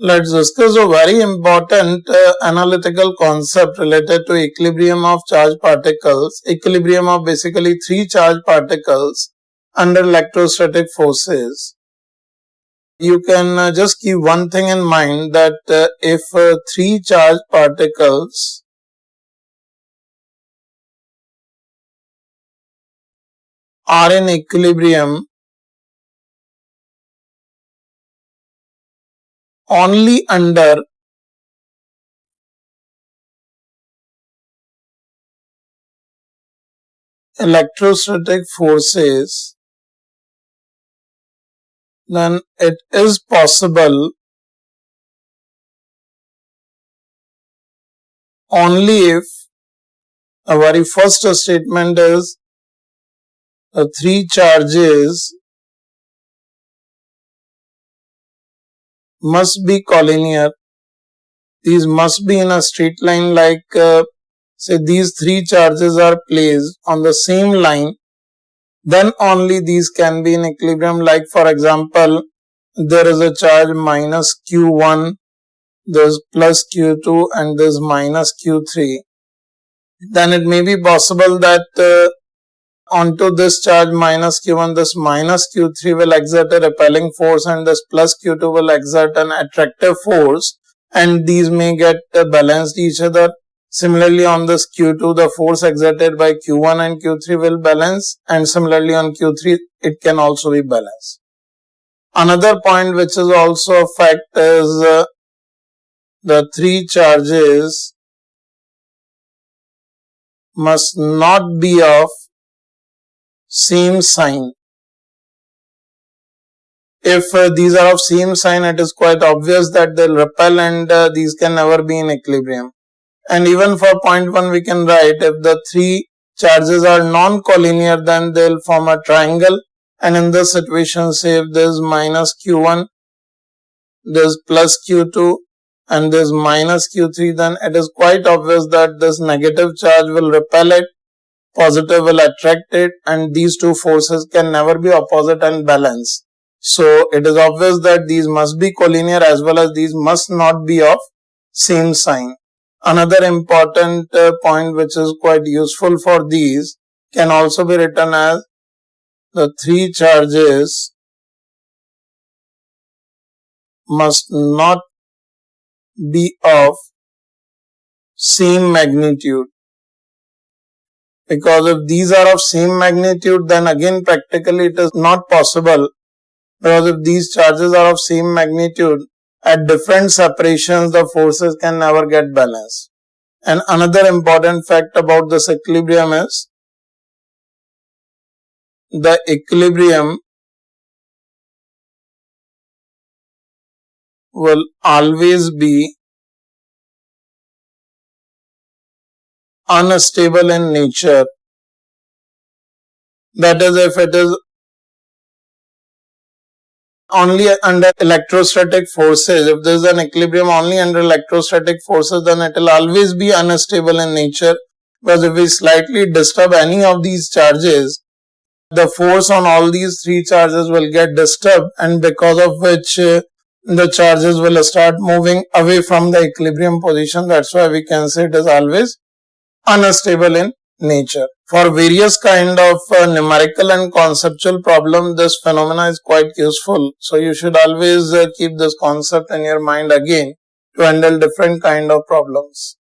Let's discuss a very important analytical concept related to equilibrium of charged particles. Equilibrium of basically three charged particles under electrostatic forces. You can just keep one thing in mind that if three charged particles are in equilibrium only under electrostatic forces, then it is possible only if the very first statement is the three charges must be collinear. These must be in a straight line, like say these three charges are placed on the same line, then only these can be in equilibrium. Like for example, there is a charge minus Q1, there's plus Q2 and there's minus Q3. Then it may be possible that onto this charge minus Q1, this minus Q3 will exert a repelling force and this plus Q2 will exert an attractive force, and these may get balanced each other. Similarly, on this Q2, the force exerted by Q1 and Q3 will balance, and similarly on Q3, it can also be balanced. Another point which is also a fact is the three charges must not be of same sign. If these are of same sign, it is quite obvious that they'll repel and these can never be in equilibrium. And even for point 1 we can write, if the three charges are non-collinear, then they'll form a triangle, and in this situation, say if there is minus Q1, there is plus Q2 and there is minus Q3, then it is quite obvious that this negative charge will repel it, positive will attract it, and these two forces can never be opposite and balanced. So it is obvious that these must be collinear as well as these must not be of same sign. Another important point which is quite useful for these can also be written as the three charges must not be of same magnitude. Because if these are of same magnitude, then again practically it is not possible, because if these charges are of same magnitude, at different separations the forces can never get balanced. And another important fact about this equilibrium is the equilibrium will always be unstable in nature. That is, if it is only under electrostatic forces, if there is an equilibrium only under electrostatic forces, then it will always be unstable in nature, because if we slightly disturb any of these charges, the force on all these three charges will get disturbed, and because of which the charges will start moving away from the equilibrium position. That's why we can say it is always unstable in nature. For various kind of numerical and conceptual problem, this phenomena is quite useful. So you should always keep this concept in your mind again to handle different kind of problems.